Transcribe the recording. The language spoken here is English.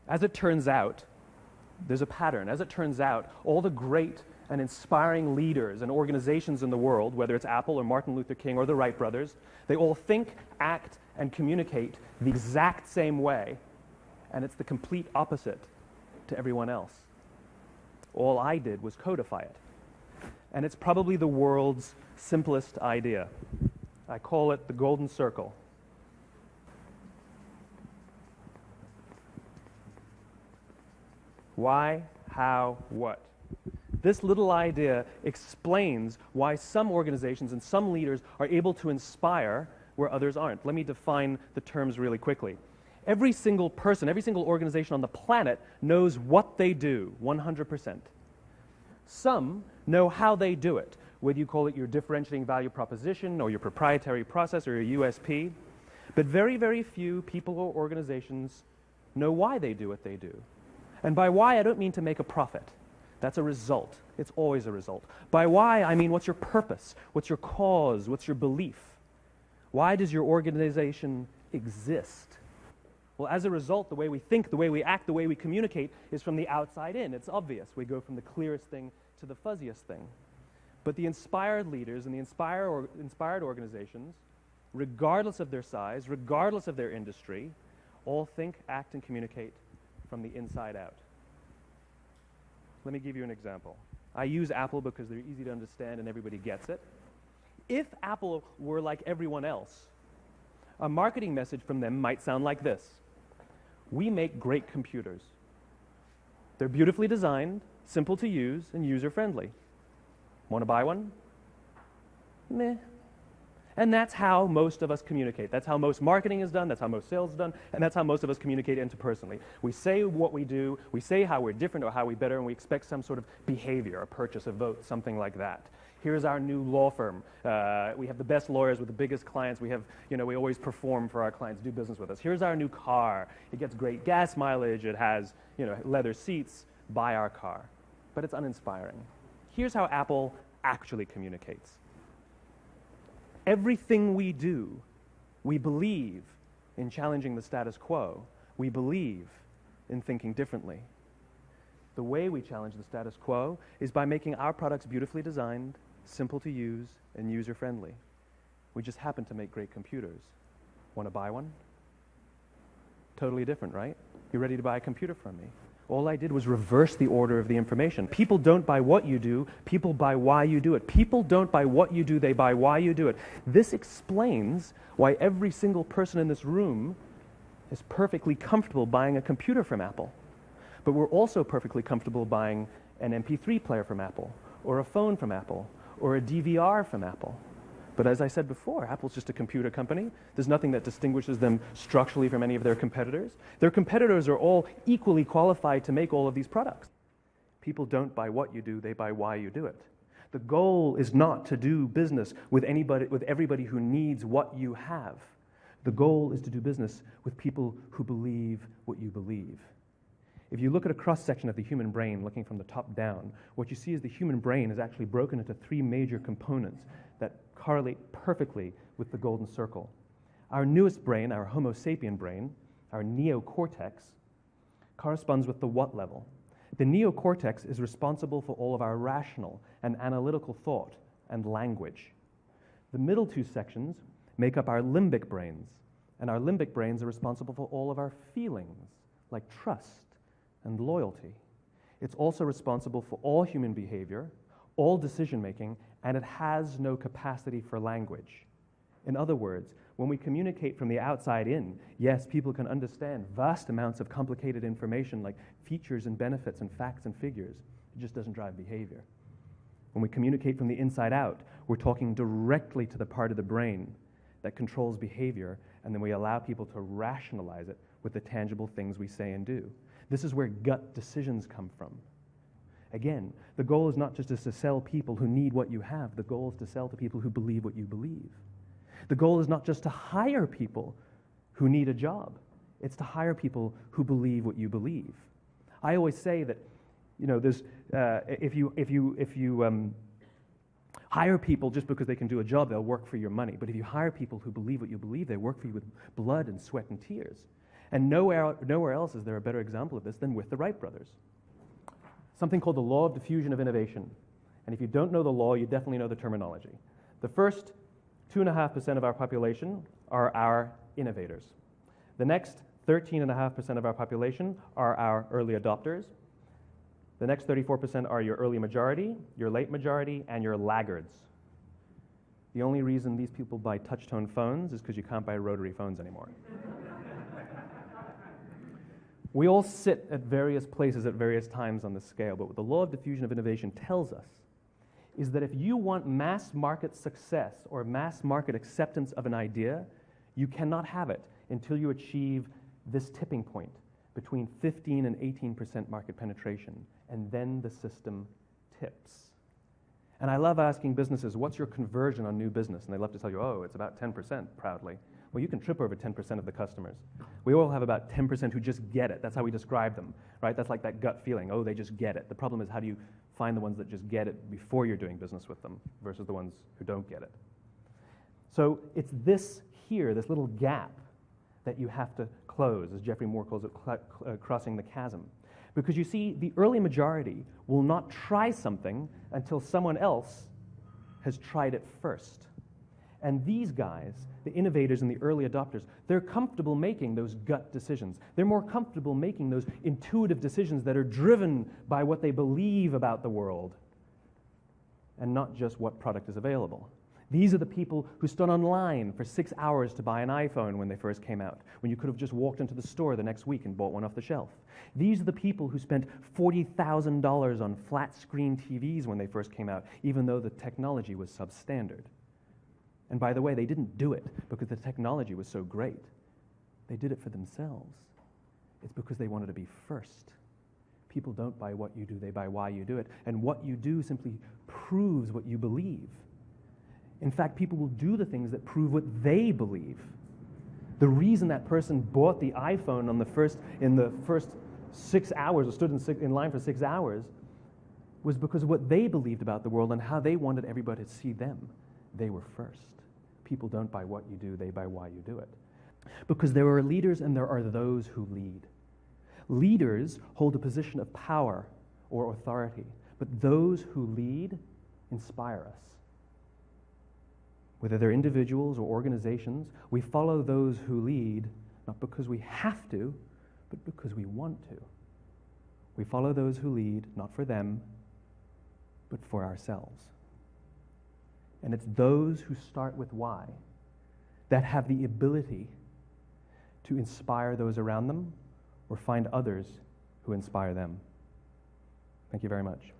As it turns out, there's a pattern. As it turns out, all the great and inspiring leaders and organizations in the world, whether it's Apple or Martin Luther King or the Wright brothers, they all think, act, and communicate the exact same way, and it's the complete opposite to everyone else. All I did was codify it. And it's probably the world's simplest idea. I call it the golden circle. Why, how, what? This little idea explains why some organizations and some leaders are able to inspire where others aren't. Let me define the terms really quickly. Every single person, every single organization on the planet knows what they do, 100%. Some know how they do it, whether you call it your differentiating value proposition or your proprietary process or your USP. But very, very few people or organizations know why they do what they do. And by why, I don't mean to make a profit. That's a result. It's always a result. By why, I mean what's your purpose? What's your cause? What's your belief? Why does your organization exist? Well, as a result, the way we think, the way we act, the way we communicate is from the outside in. It's obvious. We go from the clearest thing to the fuzziest thing. But the inspired leaders and the inspired organizations, regardless of their size, regardless of their industry, all think, act, and communicate from the inside out. Let me give you an example. I use Apple because they're easy to understand and everybody gets it. If Apple were like everyone else, a marketing message from them might sound like this. We make great computers. They're beautifully designed, simple to use, and user-friendly. Want to buy one? Meh. And that's how most of us communicate. That's how most marketing is done, that's how most sales is done, and that's how most of us communicate interpersonally. We say what we do, we say how we're different or how we're better, and we expect some sort of behavior, a purchase, a vote, something like that. Here's our new law firm. We have the best lawyers with the biggest clients. We have, we always perform for our clients, do business with us. Here's our new car. It gets great gas mileage. It has, leather seats. Buy our car. But it's uninspiring. Here's how Apple actually communicates. Everything we do, we believe in challenging the status quo. We believe in thinking differently. The way we challenge the status quo is by making our products beautifully designed, simple to use, and user-friendly. We just happen to make great computers. Want to buy one? Totally different, right? You ready to buy a computer from me? All I did was reverse the order of the information. People don't buy what you do, people buy why you do it. People don't buy what you do, they buy why you do it. This explains why every single person in this room is perfectly comfortable buying a computer from Apple. But we're also perfectly comfortable buying an MP3 player from Apple, or a phone from Apple, or a DVR from Apple. But as I said before, Apple's just a computer company. There's nothing that distinguishes them structurally from any of their competitors. Their competitors are all equally qualified to make all of these products. People don't buy what you do, they buy why you do it. The goal is not to do business with everybody who needs what you have. The goal is to do business with people who believe what you believe. If you look at a cross-section of the human brain, looking from the top down, what you see is the human brain is actually broken into three major components that correlate perfectly with the golden circle. Our newest brain, our Homo sapien brain, our neocortex, corresponds with the what level. The neocortex is responsible for all of our rational and analytical thought and language. The middle two sections make up our limbic brains, and our limbic brains are responsible for all of our feelings, like trust and loyalty. It's also responsible for all human behavior, all decision-making, and it has no capacity for language. In other words, when we communicate from the outside in, yes, people can understand vast amounts of complicated information like features and benefits and facts and figures. It just doesn't drive behavior. When we communicate from the inside out, we're talking directly to the part of the brain that controls behavior, and then we allow people to rationalize it with the tangible things we say and do. This is where gut decisions come from. Again, the goal is not just to sell people who need what you have. The goal is to sell to people who believe what you believe. The goal is not just to hire people who need a job. It's to hire people who believe what you believe. I always say that, there's if you hire people just because they can do a job, they'll work for your money. But if you hire people who believe what you believe, they work for you with blood and sweat and tears. And nowhere else is there a better example of this than with the Wright brothers. Something called the law of diffusion of innovation. And if you don't know the law, you definitely know the terminology. The first 2.5% of our population are our innovators. The next 13.5% of our population are our early adopters. The next 34% are your early majority, your late majority, and your laggards. The only reason these people buy touch-tone phones is because you can't buy rotary phones anymore. We all sit at various places at various times on the scale, but what the law of diffusion of innovation tells us is that if you want mass market success or mass market acceptance of an idea, you cannot have it until you achieve this tipping point between 15 and 18% market penetration, and then the system tips. And I love asking businesses, what's your conversion on new business? And they love to tell you, oh, it's about 10%, proudly. Well, you can trip over 10% of the customers. We all have about 10% who just get it. That's how we describe them, right? That's like that gut feeling, oh, they just get it. The problem is, how do you find the ones that just get it before you're doing business with them versus the ones who don't get it? So it's this here, this little gap, that you have to close, as Geoffrey Moore calls it, crossing the chasm. Because you see, the early majority will not try something until someone else has tried it first. And these guys, the innovators and the early adopters, they're comfortable making those gut decisions. They're more comfortable making those intuitive decisions that are driven by what they believe about the world and not just what product is available. These are the people who stood online for 6 hours to buy an iPhone when they first came out, when you could have just walked into the store the next week and bought one off the shelf. These are the people who spent $40,000 on flat-screen TVs when they first came out, even though the technology was substandard. And by the way, they didn't do it because the technology was so great. They did it for themselves. It's because they wanted to be first. People don't buy what you do, they buy why you do it. And what you do simply proves what you believe. In fact, people will do the things that prove what they believe. The reason that person bought the iPhone in the first 6 hours, or stood in line for 6 hours, was because of what they believed about the world and how they wanted everybody to see them. They were first. People don't buy what you do, they buy why you do it. Because there are leaders and there are those who lead. Leaders hold a position of power or authority, but those who lead inspire us. Whether they're individuals or organizations, we follow those who lead not because we have to, but because we want to. We follow those who lead not for them, but for ourselves. And it's those who start with why that have the ability to inspire those around them or find others who inspire them. Thank you very much.